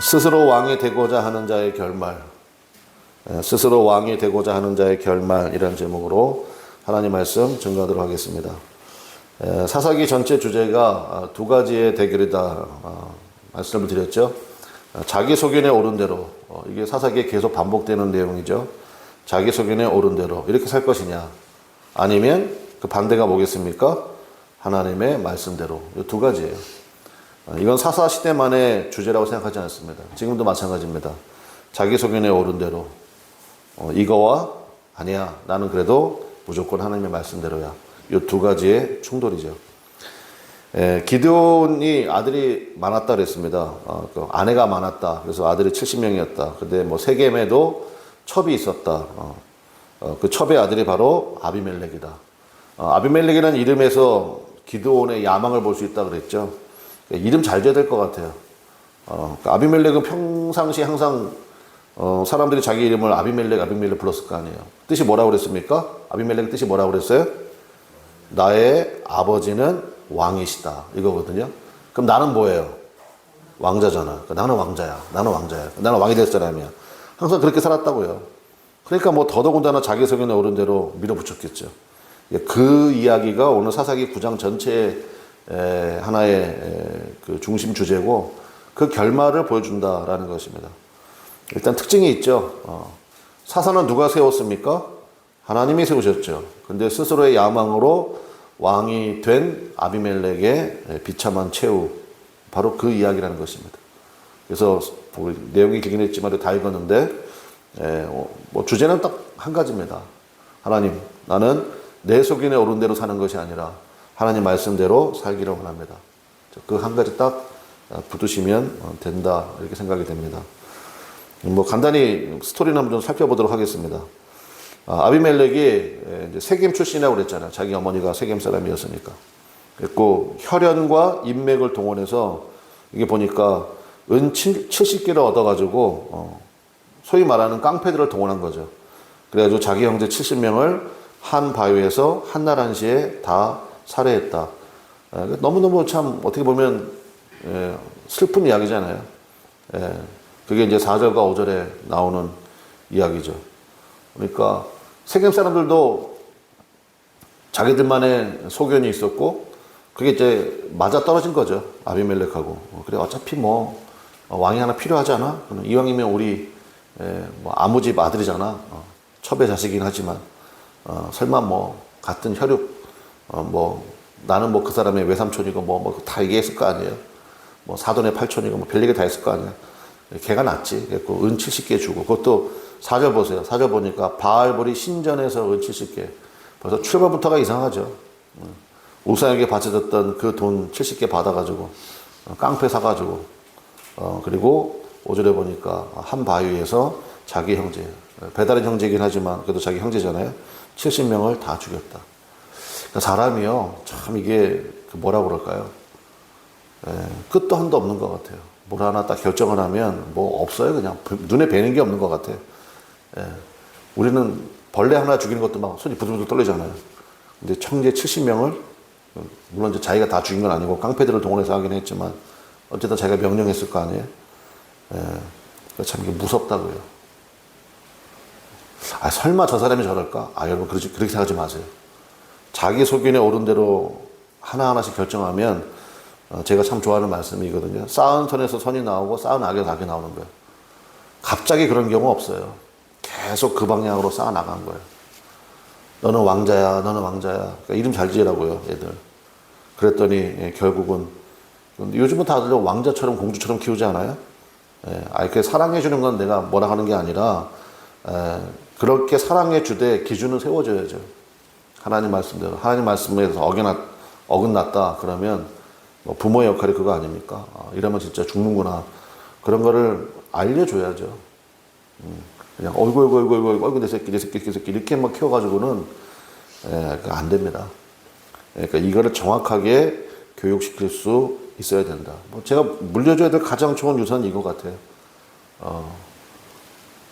스스로 왕이 되고자 하는 자의 결말, 스스로 왕이 되고자 하는 자의 결말이라는 제목으로 하나님 말씀 증거하도록 하겠습니다. 사사기 전체 주제가 두 가지의 대결이다 말씀을 드렸죠. 자기 소견에 오른 대로, 이게 사사기에 계속 반복되는 내용이죠. 자기 소견에 오른 대로 이렇게 살 것이냐, 아니면 그 반대가 뭐겠습니까? 하나님의 말씀대로. 이 두 가지예요. 이건 사사 시대만의 주제라고 생각하지 않습니다. 지금도 마찬가지입니다. 자기 소견에 오른 대로, 이거와 아니야, 나는 그래도 무조건 하나님의 말씀대로야. 이 두 가지의 충돌이죠. 기드온이 아들이 많았다 그랬습니다. 그 아내가 많았다. 그래서 아들이 70명이었다. 근데 뭐 세겜에도 첩이 있었다. 그 첩의 아들이 바로 아비멜렉이다. 아비멜렉이라는 이름에서 기드온의 야망을 볼 수 있다 그랬죠. 이름 잘 지어야 될 것 같아요. 아비멜렉은 평상시 항상 사람들이 자기 이름을 아비멜렉 불렀을 거 아니에요. 뜻이 뭐라고 그랬습니까? 아비멜렉 뜻이 뭐라고 그랬어요? 나의 아버지는 왕이시다, 이거거든요. 그럼 나는 뭐예요? 왕자잖아. 나는 왕자야. 나는 왕이 될 사람이야. 항상 그렇게 살았다고요. 그러니까 뭐 더더군다나 자기 소견에 오른 대로 밀어붙였겠죠. 그 이야기가 오늘 사사기 9장 전체의 하나의 그 중심 주제고, 그 결말을 보여준다라는 것입니다. 일단 특징이 있죠. 사사는 누가 세웠습니까? 하나님이 세우셨죠. 근데 스스로의 야망으로 왕이 된 아비멜렉의 비참한 최후, 바로 그 이야기라는 것입니다. 그래서 내용이 길긴 했지만 다 읽었는데, 뭐 주제는 딱 한 가지입니다. 하나님, 나는 내 소견에 오른 대로 사는 것이 아니라 하나님 말씀대로 살기를 원합니다. 그 한 가지 딱 붙으시면 된다, 이렇게 생각이 됩니다. 뭐 간단히 스토리를 한번 좀 살펴보도록 하겠습니다. 아비멜렉이 이제 세겜 출신이라고 그랬잖아요. 자기 어머니가 세겜 사람이었으니까. 그랬고 혈연과 인맥을 동원해서 이게 보니까 은 70개를 얻어가지고 소위 말하는 깡패들을 동원한 거죠. 그래가지고 자기 형제 70명을 한 바위에서 한날 한시에 다 살해했다. 너무너무 참 어떻게 보면 슬픈 이야기잖아요. 그게 이제 4절과 5절에 나오는 이야기죠. 그러니까 세겜 사람들도 자기들만의 소견이 있었고, 그게 이제 맞아 떨어진 거죠. 아비멜렉하고. 그래, 어차피 뭐 왕이 하나 필요하지 않아? 이왕이면 우리 뭐 아무집 아들이잖아. 첩의 자식이긴 하지만 설마 뭐 같은 혈육, 뭐 나는 뭐 그 사람의 외삼촌이고 뭐 다 얘기했을 거 아니에요. 뭐 사돈의 팔촌이고 뭐 별얘기 다 했을 거 아니야. 걔가 낫지. 그래서 은 70개 주고, 그것도 4절 보세요. 4절 보니까 바알볼이 신전에서 은 70개. 벌써 출발부터가 이상하죠. 우상에게 바쳐졌던 그 돈 70개 받아가지고 깡패 사가지고, 그리고 5절에 보니까 한 바위에서 자기 형제, 배다른 형제이긴 하지만 그래도 자기 형제잖아요. 70명을 다 죽였다. 그러니까 사람이요, 참 이게 뭐라고 그럴까요? 끝도 한도 없는 것 같아요. 뭘 하나 딱 결정을 하면 뭐 없어요. 그냥 눈에 뵈는 게 없는 것 같아요. 우리는 벌레 하나 죽이는 것도 막 손이 부들부들 떨리잖아요. 근데 청제 70명을, 물론 이제 자기가 다 죽인 건 아니고 깡패들을 동원해서 하긴 했지만 어쨌든 자기가 명령했을 거 아니에요. 참 이게 무섭다고요. 설마 저 사람이 저럴까? 여러분 그렇게 생각하지 마세요. 자기 소견에 오른 대로 하나하나씩 결정하면, 제가 참 좋아하는 말씀이거든요. 쌓은 선에서 선이 나오고 쌓은 악에서 악이 나오는 거예요. 갑자기 그런 경우 없어요. 계속 그 방향으로 쌓아 나간 거예요. 너는 왕자야, 너는 왕자야. 그러니까 이름 잘 지으라고요, 애들. 그랬더니 결국은, 요즘은 다들 왕자처럼 공주처럼 키우지 않아요? 이렇게 사랑해 주는 건 내가 뭐라 하는 게 아니라, 그렇게 사랑해 주되 기준을 세워줘야죠. 하나님 말씀대로. 하나님 말씀에서 어긋났다 그러면 뭐 부모의 역할이 그거 아닙니까? 이러면 진짜 죽는구나. 그런 거를 알려줘야죠. 그냥 어이구 내 새끼 이렇게만 키워가지고는 안 됩니다. 그러니까 이거를 정확하게 교육시킬 수 있어야 된다. 뭐 제가 물려줘야 될 가장 좋은 유산은 이거 같아요.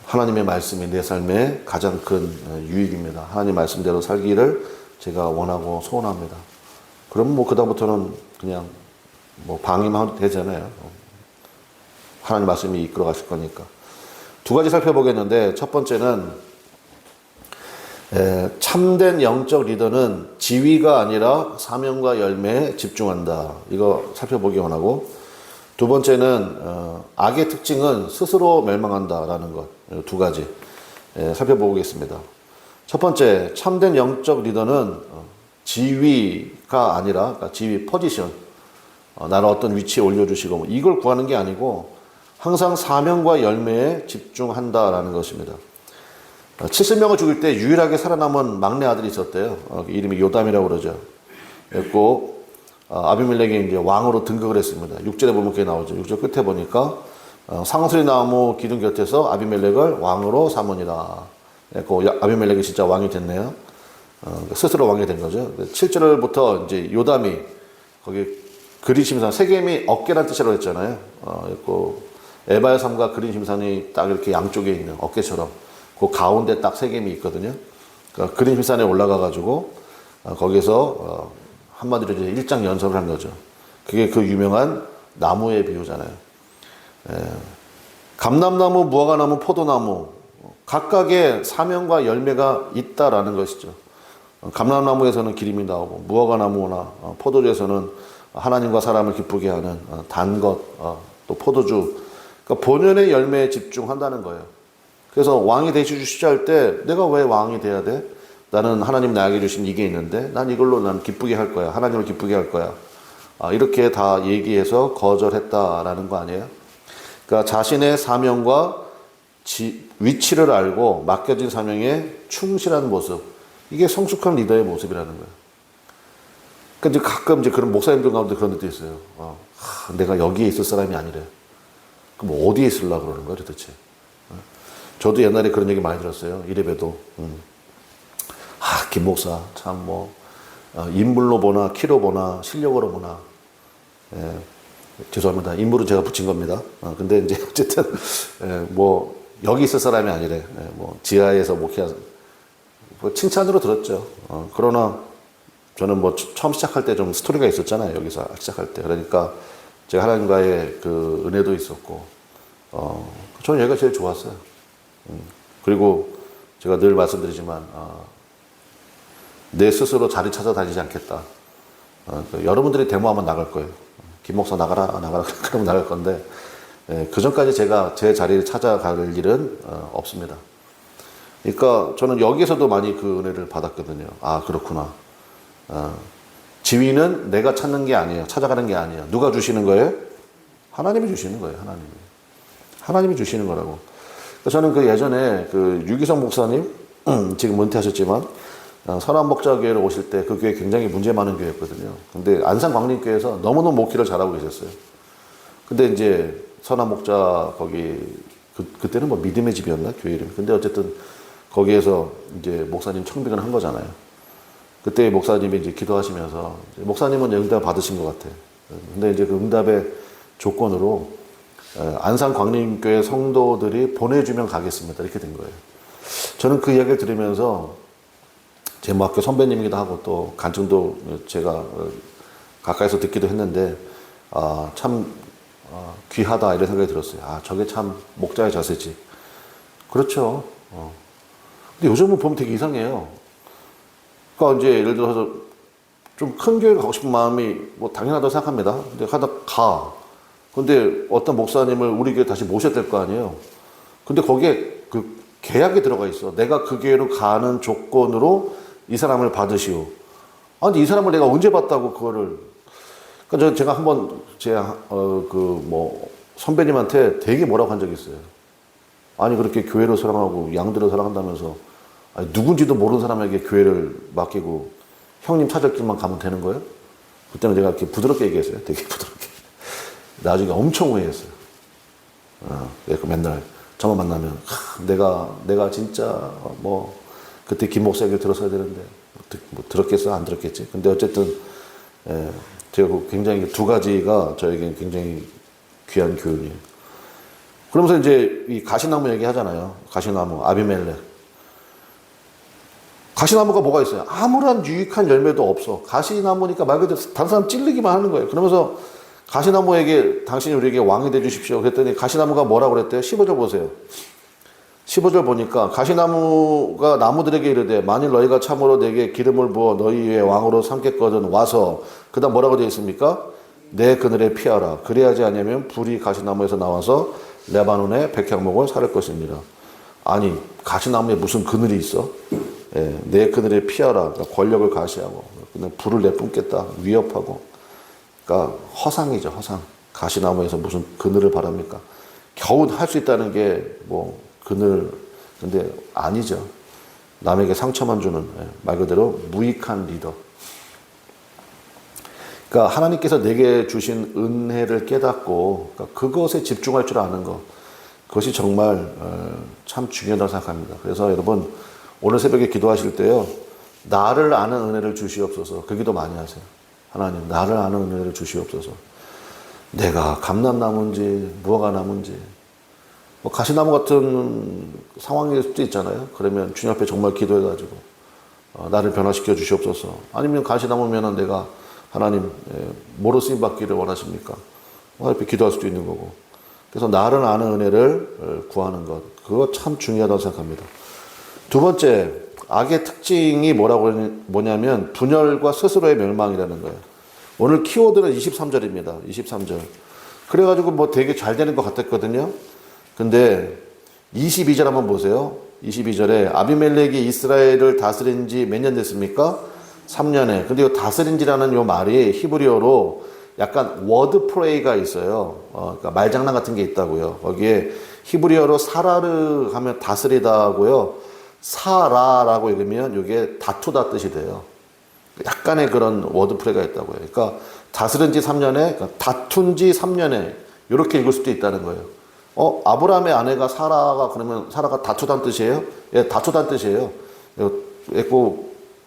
하나님의 말씀이 내 삶의 가장 큰 유익입니다. 하나님 말씀대로 살기를 제가 원하고 소원합니다. 그럼 뭐 그다음부터는 그냥 뭐 방임하면 되잖아요. 하나님 말씀이 이끌어 가실 거니까. 두 가지 살펴보겠는데, 첫 번째는 참된 영적 리더는 지위가 아니라 사명과 열매에 집중한다. 이거 살펴보기 원하고, 두 번째는 악의 특징은 스스로 멸망한다라는 것. 두 가지 살펴보겠습니다. 첫 번째, 참된 영적 리더는 지위가 아니라, 그러니까 지위, 포지션, 나를 어떤 위치에 올려주시고 이걸 구하는 게 아니고 항상 사명과 열매에 집중한다라는 것입니다. 70명을 죽일 때 유일하게 살아남은 막내 아들이 있었대요. 이름이 요담이라고 그러죠. 그랬고 아비멜렉이 이제 왕으로 등극을 했습니다. 6절에 보면 그게 나오죠. 6절 끝에 보니까 상수리 나무 기둥 곁에서 아비멜렉을 왕으로 삼으니라. 그랬고 아비멜렉이 진짜 왕이 됐네요. 스스로 왕이 된 거죠. 7절부터 이제 요담이 거기 그린 심산, 세겜이 어깨란 뜻이라고 했잖아요. 그랬고 에바의 삶과 그린 심산이 딱 이렇게 양쪽에 있는 어깨처럼 그 가운데 딱 세겜이 있거든요. 그러니까 그린 심산에 올라가 가지고 거기서 한마디로 이제 일장 연설을 한 거죠. 그게 그 유명한 나무의 비유잖아요. 감람나무, 무화과나무, 포도나무 각각의 사명과 열매가 있다라는 것이죠. 감람나무에서는 기름이 나오고 무화과나무나 포도주에서는 하나님과 사람을 기쁘게 하는 단 것, 또 포도주, 그러니까 본연의 열매에 집중한다는 거예요. 그래서 왕이 되시주시자 할 때 내가 왜 왕이 돼야 돼? 나는 하나님 나에게 주신 이게 있는데 난 이걸로 난 기쁘게 할 거야. 하나님을 기쁘게 할 거야. 이렇게 다 얘기해서 거절했다라는 거 아니에요? 그러니까 자신의 사명과 위치를 알고 맡겨진 사명에 충실한 모습. 이게 성숙한 리더의 모습이라는 거예요. 근데 가끔 이제 그런 목사님들 가운데 그런 데도 있어요. 내가 여기에 있을 사람이 아니래. 그럼 어디에 있으려고 그러는 거야, 도대체? 저도 옛날에 그런 얘기 많이 들었어요. 이래봬도. 김 목사, 참 뭐, 인물로 보나, 키로 보나, 실력으로 보나. 죄송합니다. 인물은 제가 붙인 겁니다. 근데 이제 어쨌든, 뭐, 여기 있을 사람이 아니래. 뭐, 지하에서 목회하, 뭐 칭찬으로 들었죠. 그러나, 저는 뭐 처음 시작할 때 좀 스토리가 있었잖아요. 여기서 시작할 때. 그러니까 제가 하나님과의 그 은혜도 있었고, 저는 여기가 제일 좋았어요. 그리고 제가 늘 말씀드리지만, 내 스스로 자리 찾아다니지 않겠다. 여러분들이 데모하면 나갈 거예요. 김 목사 나가라, 그러면 나갈 건데, 그 전까지 제가 제 자리를 찾아갈 일은 없습니다. 그러니까 저는 여기에서도 많이 그 은혜를 받았거든요. 그렇구나. 지위는 내가 찾는 게 아니에요. 찾아가는 게 아니에요. 누가 주시는 거예요? 하나님이 주시는 거예요. 하나님이 주시는 거라고. 저는 그 예전에 그 유기성 목사님, 지금 은퇴하셨지만, 선한목자교회를 오실 때 그 교회 굉장히 문제 많은 교회였거든요. 근데 안산광림교회에서 너무너무 목회를 잘하고 계셨어요. 근데 이제 선한목자 거기, 그때는 뭐 믿음의 집이었나? 교회 이름이. 근데 어쨌든 거기에서 이제 목사님 청빙을 한 거잖아요. 그때 목사님이 이제 기도하시면서, 목사님은 응답 받으신 것 같아요. 근데 이제 그 응답의 조건으로, 안산광림교회 성도들이 보내주면 가겠습니다. 이렇게 된 거예요. 저는 그 이야기를 들으면서, 제 뭐 학교 선배님이기도 하고 또 간증도 제가 가까이서 듣기도 했는데, 참, 귀하다 이런 생각이 들었어요. 저게 참 목자의 자세지. 그렇죠. 근데 요즘은 보면 되게 이상해요. 그러니까 이제 예를 들어서 좀 큰 교회 가고 싶은 마음이 뭐 당연하다고 생각합니다. 근데 가. 근데 어떤 목사님을 우리 교회 다시 모셔야 될 거 아니에요. 근데 거기에 그 계약이 들어가 있어. 내가 그 교회로 가는 조건으로 이 사람을 받으시오. 근데 이 사람을 내가 언제 봤다고 그거를. 그러니까 제가 한번 선배님한테 되게 뭐라고 한 적이 있어요. 아니 그렇게 교회를 사랑하고 양들을 사랑한다면서 누군지도 모르는 사람에게 교회를 맡기고 형님 찾을 길만 가면 되는 거예요? 그때는 내가 이렇게 부드럽게 얘기했어요. 되게 부드럽게. 나중에 엄청 후회했어요. 맨날 저만 만나면 내가 진짜 뭐 그때 김 목사 얘기를 들었어야 되는데 뭐 들었겠어? 안 들었겠지? 근데 어쨌든 제가 굉장히 두 가지가 저에게 굉장히 귀한 교훈이에요. 그러면서 이제 이 가시나무 얘기 하잖아요. 가시나무, 아비멜렉. 가시나무가 뭐가 있어요? 아무런 유익한 열매도 없어. 가시나무니까 말 그대로 다른 사람 찔르기만 하는 거예요. 그러면서 가시나무에게 당신이 우리에게 왕이 돼 주십시오. 그랬더니 가시나무가 뭐라고 그랬대요? 15절 보세요. 15절 보니까 가시나무가 나무들에게 이르되 만일 너희가 참으로 내게 기름을 부어 너희 위에 왕으로 삼겠거든 와서 그 다음 뭐라고 되어 있습니까? 내 그늘에 피하라. 그래야지 아니면 불이 가시나무에서 나와서 레바논의 백향목을 사를 것입니다. 아니 가시나무에 무슨 그늘이 있어? 예, 내 그늘에 피하라. 그러니까 권력을 가시하고 그냥 불을 내뿜겠다. 위협하고. 그러니까 허상이죠. 허상. 가시나무에서 무슨 그늘을 바랍니까? 겨우 할 수 있다는 게 뭐 그늘 근데 아니죠. 남에게 상처만 주는 말 그대로 무익한 리더. 그러니까 하나님께서 내게 주신 은혜를 깨닫고 그러니까 그것에 집중할 줄 아는 것. 그것이 정말 참 중요하다고 생각합니다. 그래서 여러분 오늘 새벽에 기도하실 때요. 나를 아는 은혜를 주시옵소서. 그 기도 많이 하세요. 하나님 나를 아는 은혜를 주시옵소서. 내가 감람나무인지 무화과 나무인지 뭐 가시나무 같은 상황일 수도 있잖아요. 그러면 주님 앞에 정말 기도해가지고 나를 변화시켜 주시옵소서. 아니면 가시나무면 내가 하나님 뭐로 쓰임 받기를 원하십니까? 앞에 기도할 수도 있는 거고. 그래서 나를 아는 은혜를 구하는 것. 그거 참 중요하다고 생각합니다. 두 번째, 악의 특징이 뭐냐면 분열과 스스로의 멸망이라는 거예요. 오늘 키워드는 23절입니다. 23절. 그래가지고 뭐 되게 잘 되는 것 같았거든요. 근데 22절 한번 보세요. 22절에 아비멜렉이 이스라엘을 다스린 지 몇 년 됐습니까? 3년에. 근데 이 다스린지라는 요 말이 히브리어로 약간 워드 플레이가 있어요. 그러니까 말장난 같은 게 있다고요. 거기에 히브리어로 사라르 하면 다스리다고요. 사라라고 읽으면 이게 다투다 뜻이 돼요. 약간의 그런 워드 플레이가 있다고요. 그러니까 다스린 지 3년에, 그러니까 다툰 지 3년에 이렇게 읽을 수도 있다는 거예요. 아브라함의 아내가 사라가 그러면 사라가 다투다는 뜻이에요? 예, 다투다는 뜻이에요.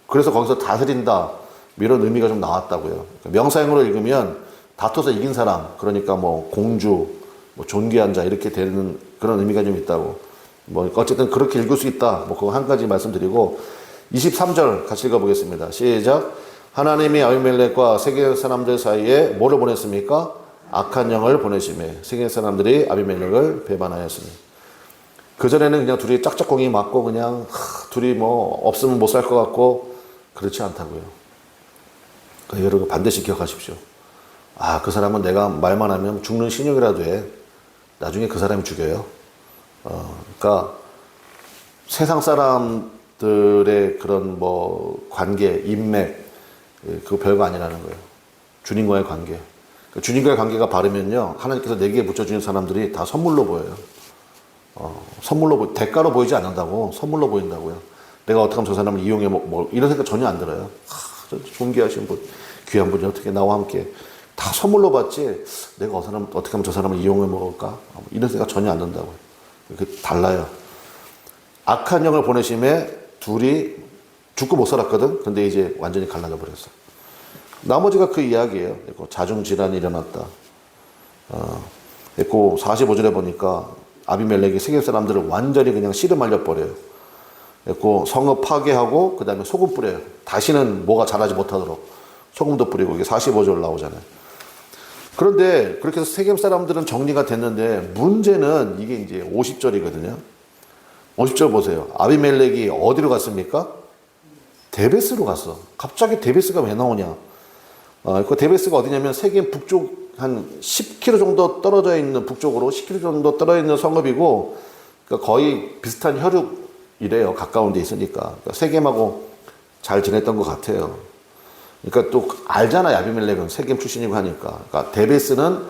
그래서 거기서 다스린다 이런 의미가 좀 나왔다고요. 명사형으로 읽으면 다퉈서 이긴 사람, 그러니까 뭐 공주, 뭐 존귀한 자 이렇게 되는 그런 의미가 좀 있다고. 뭐 어쨌든 그렇게 읽을 수 있다. 뭐 그거 한 가지 말씀드리고 23절 같이 읽어보겠습니다. 시작. 하나님이 아비멜렉과 세계 사람들 사이에 뭐를 보냈습니까? 악한 영을 보내심에 세계 사람들이 아비멜렉을 배반하였으니. 그전에는 그냥 둘이 짝짝꿍이 맞고 그냥 둘이 뭐 없으면 못 살 것 같고 그렇지 않다고요. 그러니까 여러분 반드시 기억하십시오. 그 사람은 내가 말만 하면 죽는 신용이라도 해. 나중에 그 사람이 죽여요. 그러니까 세상 사람들의 그런 뭐 관계, 인맥 그거 별거 아니라는 거예요. 주님과의 관계. 주님과의 관계가 바르면요, 하나님께서 내게 붙여주는 사람들이 다 선물로 보여요. 대가로 보이지 않는다고, 선물로 보인다고요. 내가 어떻게 하면 저 사람을 이용해, 이런 생각 전혀 안 들어요. 존귀하신 분, 귀한 분이 어떻게 나와 함께. 다 선물로 받지, 내가 어떻게 하면 저 사람을 이용해 먹을까? 이런 생각 전혀 안 든다고요. 달라요. 악한 영을 보내심에 둘이 죽고 못 살았거든? 근데 이제 완전히 갈라져 버렸어. 나머지가 그 이야기예요. 자중질환이 일어났다. 45절에 보니까 아비멜렉이 세겜 사람들을 완전히 그냥 씨름말려 버려요. 성읍 파괴하고 그 다음에 소금 뿌려요. 다시는 뭐가 자라지 못하도록 소금도 뿌리고. 이게 45절 나오잖아요. 그런데 그렇게 해서 세겜 사람들은 정리가 됐는데 문제는 이게 이제 50절이거든요. 50절 보세요. 아비멜렉이 어디로 갔습니까? 데베스로 갔어. 갑자기 데베스가 왜 나오냐? 그 데베스가 어디냐면 세겜 북쪽 한 10km 정도 떨어져 있는, 북쪽으로 10km 정도 떨어져 있는 성읍이고, 그러니까 거의 비슷한 혈육이래요. 가까운 데 있으니까. 그러니까 세겜하고 잘 지냈던 것 같아요. 그러니까 또 알잖아요. 아비멜렉은 세겜 출신이고 하니까. 그러니까 데베스는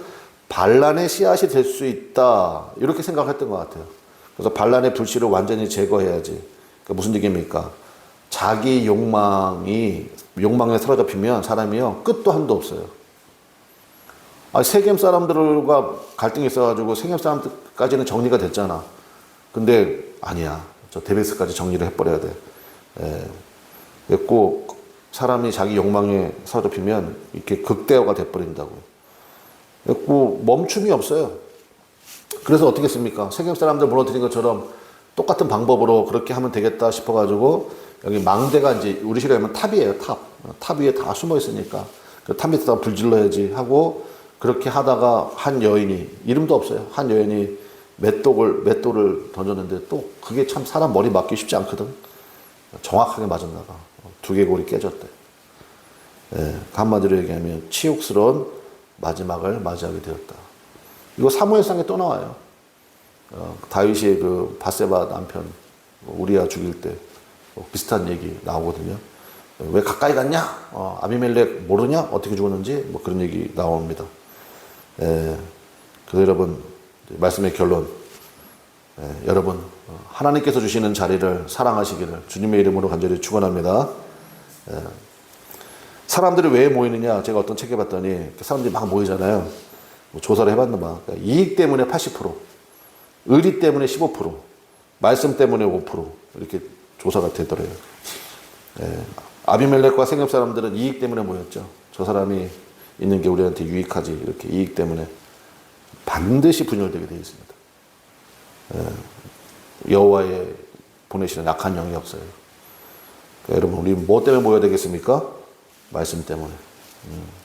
반란의 씨앗이 될 수 있다. 이렇게 생각했던 것 같아요. 그래서 반란의 불씨를 완전히 제거해야지. 그러니까 무슨 얘기입니까? 자기 욕망에 사로잡히면 사람이요, 끝도 한도 없어요. 세겜 사람들과 갈등이 있어가지고 세겜 사람들까지는 정리가 됐잖아. 근데 아니야. 저 데베스까지 정리를 해버려야 돼. 됐고, 사람이 자기 욕망에 사로잡히면 이렇게 극대화가 돼버린다고. 됐고, 멈춤이 없어요. 그래서 어떻게 했습니까? 세겜 사람들 무너뜨린 것처럼 똑같은 방법으로 그렇게 하면 되겠다 싶어가지고, 여기 망대가 이제 우리 시로 하면 탑이에요, 탑. 탑 위에 다 숨어 있으니까. 그 탑 밑에다 불 질러야지 하고, 그렇게 하다가 한 여인이, 이름도 없어요. 한 여인이 맷돌을 던졌는데 또 그게 참 사람 머리 맞기 쉽지 않거든. 정확하게 맞았나 봐. 두개골이 깨졌대. 예, 한마디로 얘기하면 치욕스러운 마지막을 맞이하게 되었다. 이거 사무엘상에 또 나와요. 다윗의 그 바세바 남편 우리아 죽일 때 비슷한 얘기 나오거든요. 왜 가까이 갔냐? 아비멜렉 모르냐? 어떻게 죽었는지 뭐 그런 얘기 나옵니다. 그래서 여러분, 말씀의 결론, 여러분 하나님께서 주시는 자리를 사랑하시기를 주님의 이름으로 간절히 축원합니다. 사람들이 왜 모이느냐? 제가 어떤 책에 봤더니 사람들이 막 모이잖아요. 뭐 조사를 해봤나 봐. 그러니까 이익 때문에 80%, 의리 때문에 15%, 말씀 때문에 5% 이렇게 조사가 되더래요. 아비멜렉과 세겜 사람들은 이익 때문에 모였죠. 저 사람이 있는 게 우리한테 유익하지. 이렇게 이익 때문에 반드시 분열되게 되어 있습니다. 여호와의 보내시는 악한 영이 없어요. 그러니까 여러분, 우리 뭐 때문에 모여야 되겠습니까? 말씀 때문에.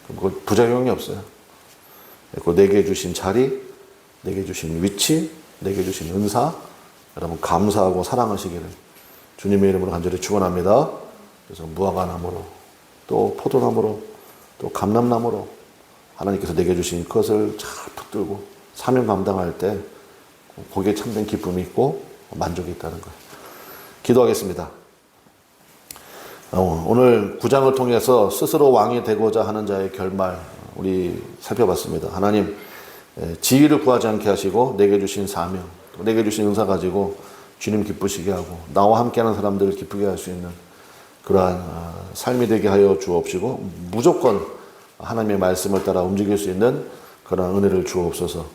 그건 부작용이 없어요. 내게 주신 자리, 내게 주신 위치, 내게 주신 은사, 여러분 감사하고 사랑하시기를 주님의 이름으로 간절히 축원합니다. 그래서 무화과나무로, 또 포도나무로, 또 감람나무로 하나님께서 내게 주신 것을 잘 붙들고 사명 감당할 때 거기에 참된 기쁨이 있고 만족이 있다는 거예요. 기도하겠습니다. 오늘 9장을 통해서 스스로 왕이 되고자 하는 자의 결말 우리 살펴봤습니다. 하나님, 지위를 구하지 않게 하시고 내게 주신 사명, 내게 주신 은사 가지고 주님 기쁘시게 하고 나와 함께하는 사람들을 기쁘게 할 수 있는 그러한 삶이 되게 하여 주옵시고 무조건 하나님의 말씀을 따라 움직일 수 있는 그런 은혜를 주옵소서.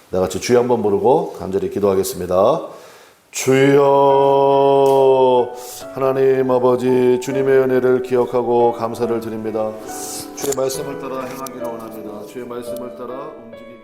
나같이 주여 한번 부르고 간절히 기도하겠습니다. 주여, 하나님 아버지, 주님의 은혜를 기억하고 감사를 드립니다. 주의 말씀을 따라 행하기를 원합니다. 주의 말씀을 따라 움직이기